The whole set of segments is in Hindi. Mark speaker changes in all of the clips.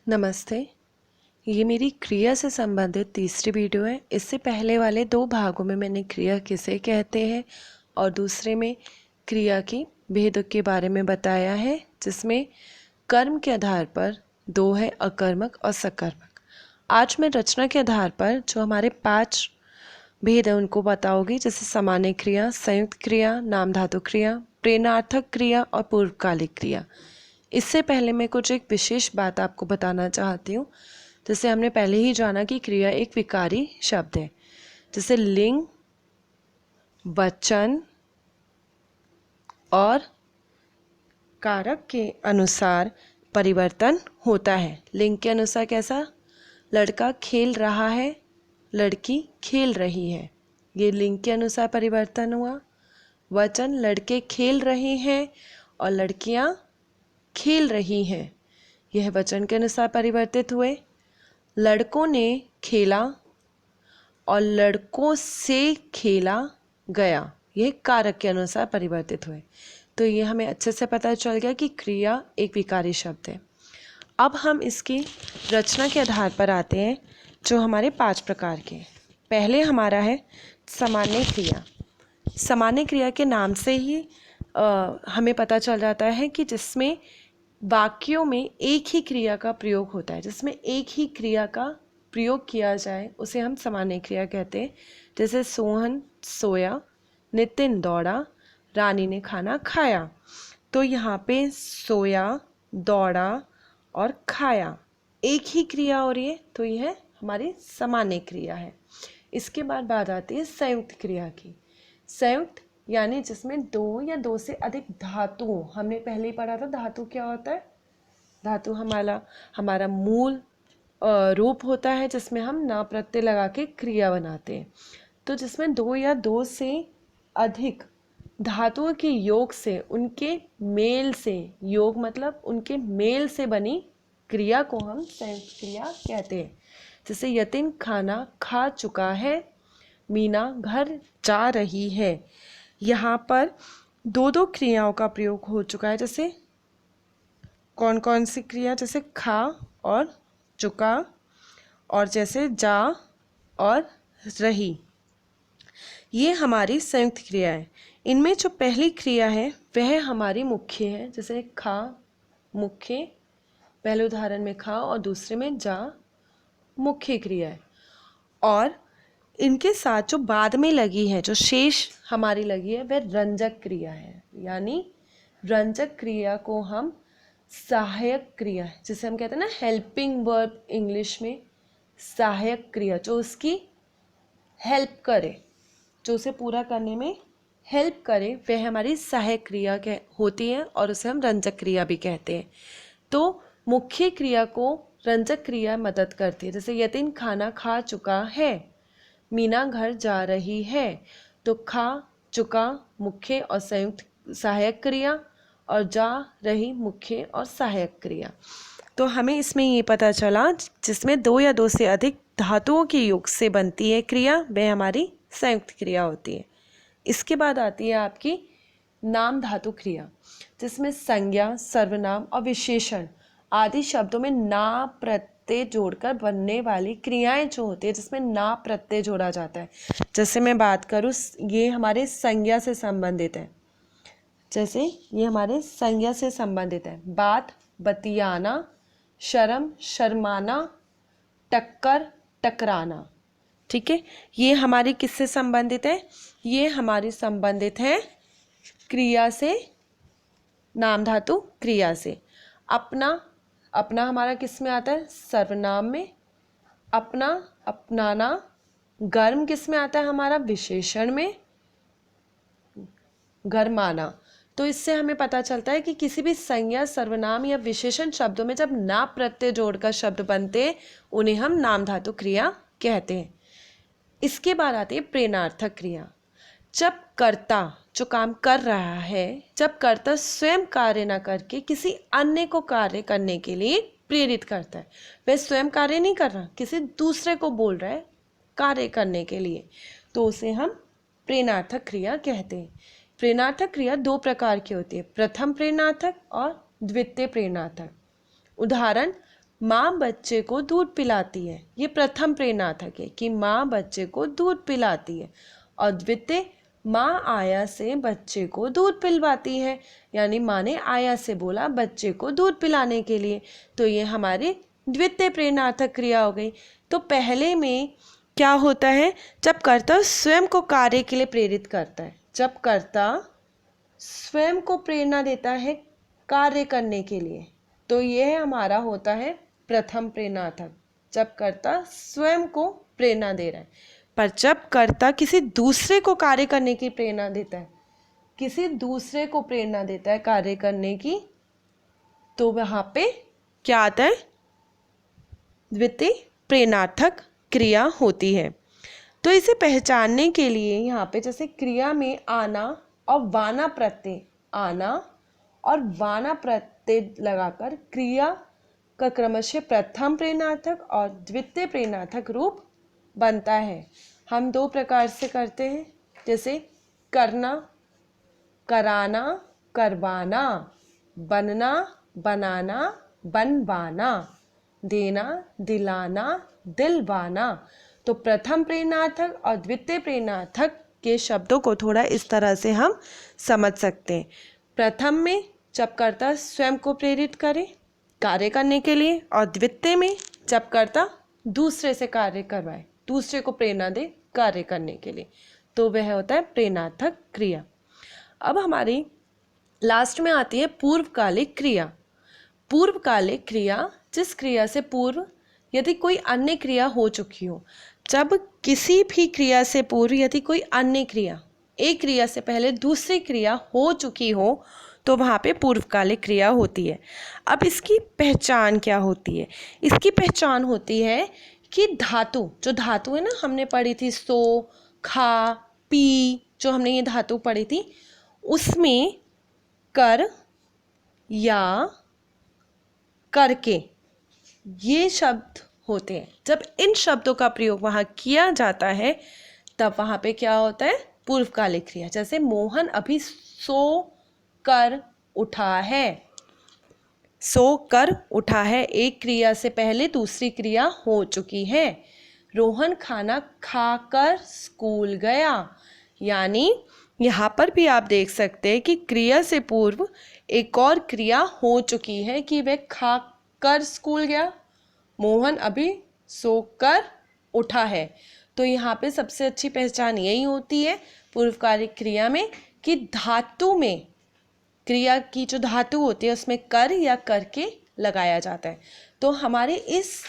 Speaker 1: नमस्ते। ये मेरी क्रिया से संबंधित तीसरी वीडियो है। इससे पहले वाले 2 भागों में मैंने क्रिया किसे कहते हैं और दूसरे में क्रिया की भेद के बारे में बताया है, जिसमें कर्म के आधार पर 2 है, अकर्मक और सकर्मक। आज मैं रचना के आधार पर जो हमारे 5 भेद है उनको बताओगी, जैसे सामान्य क्रिया, संयुक्त क्रिया, नाम धातु क्रिया, प्रेरणार्थक क्रिया और पूर्वकालिक क्रिया। इससे पहले मैं कुछ एक विशेष बात आपको बताना चाहती हूँ। जैसे हमने पहले ही जाना कि क्रिया एक विकारी शब्द है, जैसे लिंग, वचन और कारक के अनुसार परिवर्तन होता है। लिंग के अनुसार कैसा? लड़का खेल रहा है, लड़की खेल रही है, ये लिंग के अनुसार परिवर्तन हुआ। वचन, लड़के खेल रहे हैं और लड़कियां खेल रही हैं, यह वचन के अनुसार परिवर्तित हुए। लड़कों ने खेला और लड़कों से खेला गया, यह कारक के अनुसार परिवर्तित हुए। तो ये हमें अच्छे से पता चल गया कि क्रिया एक विकारी शब्द है। अब हम इसकी रचना के आधार पर आते हैं, जो हमारे 5 प्रकार के। पहले हमारा है सामान्य क्रिया। सामान्य क्रिया के नाम से ही हमें पता चल जाता है कि जिसमें वाक्यों में एक ही क्रिया का प्रयोग होता है, जिसमें एक ही क्रिया का प्रयोग किया जाए उसे हम सामान्य क्रिया कहते हैं। जैसे सोहन सोया, नितिन दौड़ा, रानी ने खाना खाया। तो यहाँ पे सोया, दौड़ा और खाया एक ही क्रिया हो रही है, तो यह हमारी सामान्य क्रिया है। इसके बाद बात आती है संयुक्त क्रिया की। संयुक्त यानी जिसमें 2 या 2 से अधिक धातुओं, हमने पहले ही पढ़ा था धातु क्या होता है। धातु हमारा मूल रूप होता है, जिसमें हम ना प्रत्यय लगा के क्रिया बनाते हैं। तो जिसमें 2 या 2 से अधिक धातुओं के योग से, उनके मेल से, योग मतलब उनके मेल से बनी क्रिया को हम संयुक्त क्रिया कहते हैं। जैसे यतीम खाना खा चुका है, मीना घर जा रही है। यहाँ पर 2 क्रियाओं का प्रयोग हो चुका है। जैसे कौन कौन सी क्रिया? जैसे खा और चुका, और जैसे जा और रही, ये हमारी संयुक्त क्रिया है। इनमें जो पहली क्रिया है वह हमारी मुख्य है। जैसे खा मुख्य, पहले उदाहरण में खा और दूसरे में जा मुख्य क्रिया है। और इनके साथ जो बाद में लगी है, जो शेष हमारी लगी है, वह रंजक क्रिया है। यानी रंजक क्रिया को हम सहायक क्रिया, जिसे हम कहते हैं ना हेल्पिंग वर्ब इंग्लिश में, सहायक क्रिया जो उसकी हेल्प करे, जो उसे पूरा करने में हेल्प करे, वह हमारी सहायक क्रिया होती है और उसे हम रंजक क्रिया भी कहते हैं। तो मुख्य क्रिया को रंजक क्रिया मदद करती है। जैसे यतीम खाना खा चुका है, मीना घर जा रही है। तो खा चुका मुख्य और संयुक्त सहायक क्रिया, और जा रही मुख्य और सहायक क्रिया। तो हमें इसमें ये पता चला, जिसमें 2 या 2 से अधिक धातुओं के योग से बनती है क्रिया, वह हमारी संयुक्त क्रिया होती है। इसके बाद आती है आपकी नाम धातु क्रिया, जिसमें संज्ञा, सर्वनाम और विशेषण आदि शब्दों में ना प्रत्यय जोड़कर बनने वाली क्रियाएं जो होती है, जिसमें ना प्रत्यय जोड़ा जाता है। जैसे मैं बात करूँ, ये हमारे संज्ञा से संबंधित है। जैसे ये हमारे संज्ञा से संबंधित है। बात बतियाना, शर्म शर्माना, टक्कर टकराना। ठीक है, ये हमारी किससे संबंधित है? ये हमारी संबंधित है क्रिया से, नाम धातु क्रिया से। अपना, अपना हमारा किस में आता है? सर्वनाम में। अपना अपनाना, गर्म किस में आता है हमारा? विशेषण में। गरमाना। तो इससे हमें पता चलता है कि किसी भी संज्ञा, सर्वनाम या विशेषण शब्दों में जब ना प्रत्यय जोड़कर शब्द बनते हैं, उन्हें हम नाम धातु क्रिया कहते हैं। इसके बाद आती है प्रेरणार्थक क्रिया। जब कर्ता जो काम कर रहा है, जब कर्ता स्वयं कार्य न करके किसी अन्य को कार्य करने के लिए प्रेरित करता है, वह स्वयं कार्य नहीं कर रहा, किसी दूसरे को बोल रहा है कार्य करने के लिए, तो उसे हम प्रेरणार्थक क्रिया कहते हैं। प्रेरणार्थक क्रिया 2 प्रकार की होती है, प्रथम प्रेरणार्थक और द्वितीय प्रेरणार्थक। उदाहरण, माँ बच्चे को दूध पिलाती है। ये प्रथम प्रेरणार्थक है कि माँ बच्चे को दूध पिलाती है। और द्वितीय, माँ आया से बच्चे को दूध पिलवाती है, यानी माँ ने आया से बोला बच्चे को दूध पिलाने के लिए। तो ये हमारी द्वितीय प्रेरणार्थक क्रिया हो गई। तो पहले में क्या होता है, जब कर्ता स्वयं को कार्य के लिए प्रेरित करता है, जब कर्ता स्वयं को प्रेरणा देता है कार्य करने के लिए, तो यह हमारा होता है प्रथम प्रेरणार्थक, जब कर्ता स्वयं को प्रेरणा दे रहा है। पर जब कर्ता किसी दूसरे को कार्य करने की प्रेरणा देता है, किसी दूसरे को प्रेरणा देता है कार्य करने की, तो वहां पे क्या आता है, द्वितीय प्रेरणार्थक क्रिया होती है। तो इसे पहचानने के लिए यहाँ पे जैसे क्रिया में आना और वाना प्रत्यय, आना और वाना प्रत्यय लगाकर क्रिया का क्रमशः प्रथम प्रेरणार्थक और द्वितीय प्रेरणार्थक रूप बनता है। हम दो प्रकार से करते हैं, जैसे करना, कराना, करवाना, बनना, बनाना, बनवाना, देना, दिलाना, दिलवाना। तो प्रथम प्रेरणार्थक और द्वितीय प्रेरणार्थक के शब्दों को थोड़ा इस तरह से हम समझ सकते हैं। प्रथम में जब कर्ता स्वयं को प्रेरित करे कार्य करने के लिए, और द्वितीय में जब कर्ता दूसरे से कार्य करवाए, दूसरे को प्रेरणा दे कार्य करने के लिए, तो वह होता है प्रेरणार्थक क्रिया। अब हमारी लास्ट में आती है पूर्वकालिक क्रिया। पूर्वकालिक क्रिया, जिस क्रिया से पूर्व यदि कोई अन्य क्रिया हो चुकी हो। जब किसी भी क्रिया से पूर्व यदि कोई अन्य क्रिया, एक क्रिया से पहले दूसरी क्रिया हो चुकी हो, तो वहाँ पे पूर्वकालिक क्रिया होती है। अब इसकी पहचान क्या होती है? इसकी पहचान होती है कि धातु, जो धातु है ना, हमने पढ़ी थी सो, खा, पी, जो हमने ये धातु पढ़ी थी, उसमें कर या करके ये शब्द होते हैं। जब इन शब्दों का प्रयोग वहाँ किया जाता है, तब वहाँ पे क्या होता है, पूर्वकालिक क्रिया। जैसे मोहन अभी सो कर उठा है, सो कर उठा है, एक क्रिया से पहले दूसरी क्रिया हो चुकी है। रोहन खाना खाकर स्कूल गया, यानी यहाँ पर भी आप देख सकते हैं कि क्रिया से पूर्व एक और क्रिया हो चुकी है कि वह खाकर स्कूल गया, मोहन अभी सोकर उठा है। तो यहाँ पे सबसे अच्छी पहचान यही होती है पूर्वकालिक क्रिया में कि धातु में, क्रिया की जो धातु होती है उसमें कर या करके लगाया जाता है। तो हमारे इस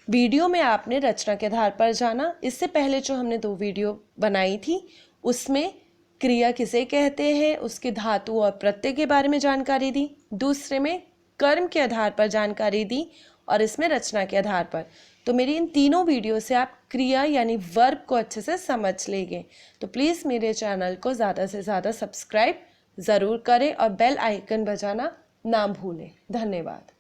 Speaker 1: वीडियो में आपने रचना के आधार पर जाना। इससे पहले जो हमने 2 वीडियो बनाई थी उसमें क्रिया किसे कहते हैं, उसके धातु और प्रत्यय के बारे में जानकारी दी, दूसरे में कर्म के आधार पर जानकारी दी, और इसमें रचना के आधार पर। तो मेरी इन तीनों वीडियो से आप क्रिया यानी वर्ब को अच्छे से समझ लेंगे। तो प्लीज़ मेरे चैनल को ज़्यादा से ज़्यादा सब्सक्राइब ज़रूर करें और बेल आइकन बजाना ना भूलें। धन्यवाद।